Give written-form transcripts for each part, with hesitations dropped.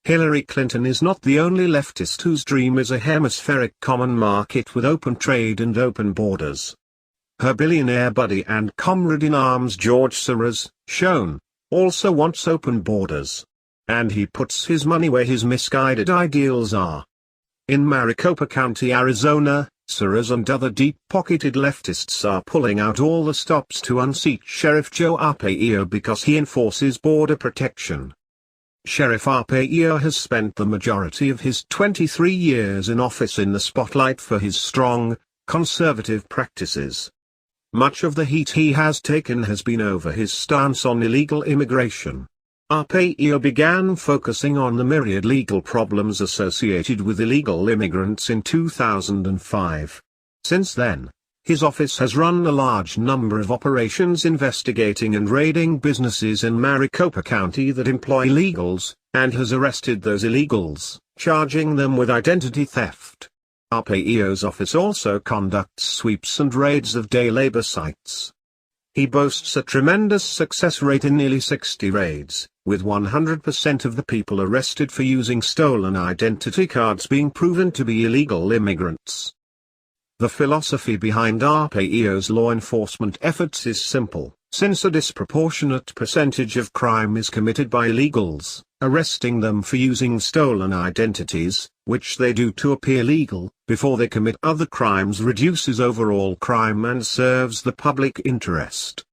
Hillary Clinton is not the only leftist whose dream is a hemispheric common market with open trade and open borders. Her billionaire buddy and comrade in arms George Soros, shown, also wants open borders. And he puts his money where his misguided ideals are. In Maricopa County, Arizona, Soros and other deep-pocketed leftists are pulling out all the stops to unseat Sheriff Joe Arpaio because he enforces border protection. Sheriff Arpaio has spent the majority of his 23 years in office in the spotlight for his strong, conservative practices. Much of the heat he has taken has been over his stance on illegal immigration. Arpaio began focusing on the myriad legal problems associated with illegal immigrants in 2005. Since then, his office has run a large number of operations investigating and raiding businesses in Maricopa County that employ illegals, and has arrested those illegals, charging them with identity theft. Arpaio's office also conducts sweeps and raids of day labor sites. He boasts a tremendous success rate in nearly 60 raids, with 100% of the people arrested for using stolen identity cards being proven to be illegal immigrants. The philosophy behind Arpaio's law enforcement efforts is simple: since a disproportionate percentage of crime is committed by illegals, arresting them for using stolen identities, which they do to appear legal, before they commit other crimes reduces overall crime and serves the public interest.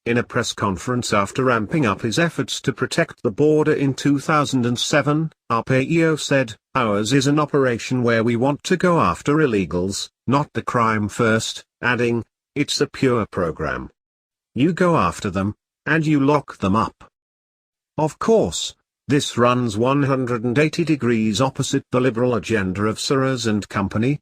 In a press conference after ramping up his efforts to protect the border in 2007, Arpaio said, "Ours is an operation where we want to go after illegals, not the crime first," adding, "It's a pure program. You go after them, and you lock them up." Of course, this runs 180 degrees opposite the liberal agenda of Soros and company.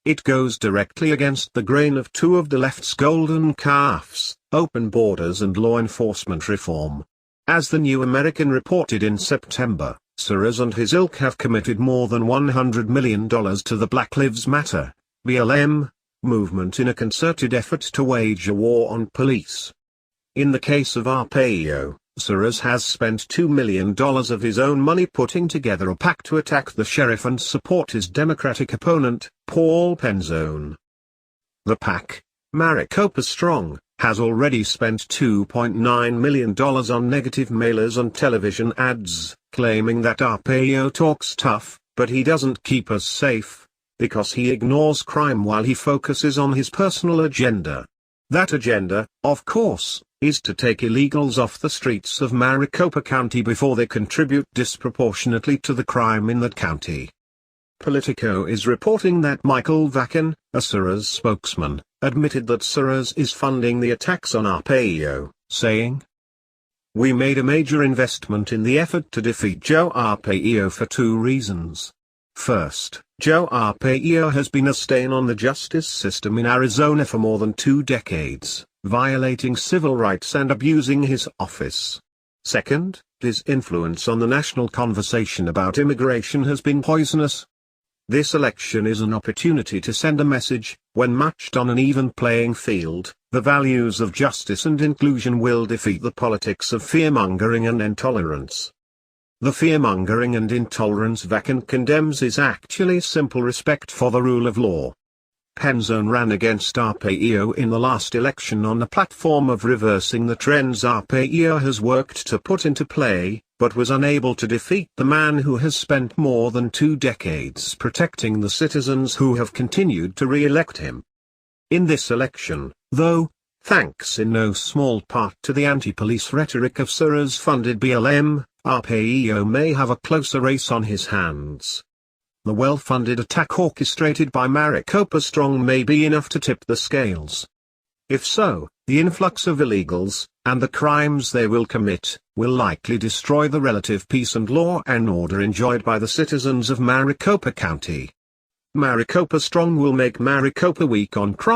It goes directly against the grain of two of the left's golden calves: open borders and law enforcement reform. As the New American reported in September, Soros and his ilk have committed more than $100 million to the Black Lives Matter (BLM) movement in a concerted effort to wage a war on police. In the case of Arpaio, Soros has spent $2 million of his own money putting together a pack to attack the sheriff and support his Democratic opponent, Paul Penzone. The pack, Maricopa Strong, has already spent $2.9 million on negative mailers and television ads, claiming that Arpaio talks tough, but he doesn't keep us safe, because he ignores crime while he focuses on his personal agenda. That agenda, of course, is to take illegals off the streets of Maricopa County before they contribute disproportionately to the crime in that county. Politico is reporting that Michael Vacan, a Soros spokesman, admitted that Soros is funding the attacks on Arpaio, saying, "We made a major investment in the effort to defeat Joe Arpaio for two reasons. First, Joe Arpaio has been a stain on the justice system in Arizona for more than 2 decades, violating civil rights and abusing his office. Second, his influence on the national conversation about immigration has been poisonous. This election is an opportunity to send a message: when matched on an even playing field, the values of justice and inclusion will defeat the politics of fear-mongering and intolerance." The fear-mongering and intolerance Vacan condemns is actually simple respect for the rule of law. Penzone ran against Arpaio in the last election on the platform of reversing the trends Arpaio has worked to put into play, but was unable to defeat the man who has spent more than 2 decades protecting the citizens who have continued to re-elect him. In this election, though, thanks in no small part to the anti-police rhetoric of Soros-funded BLM, Arpaio may have a closer race on his hands. The well-funded attack orchestrated by Maricopa Strong may be enough to tip the scales. If so, the influx of illegals, and the crimes they will commit, will likely destroy the relative peace and law and order enjoyed by the citizens of Maricopa County. Maricopa Strong will make Maricopa weak on crime.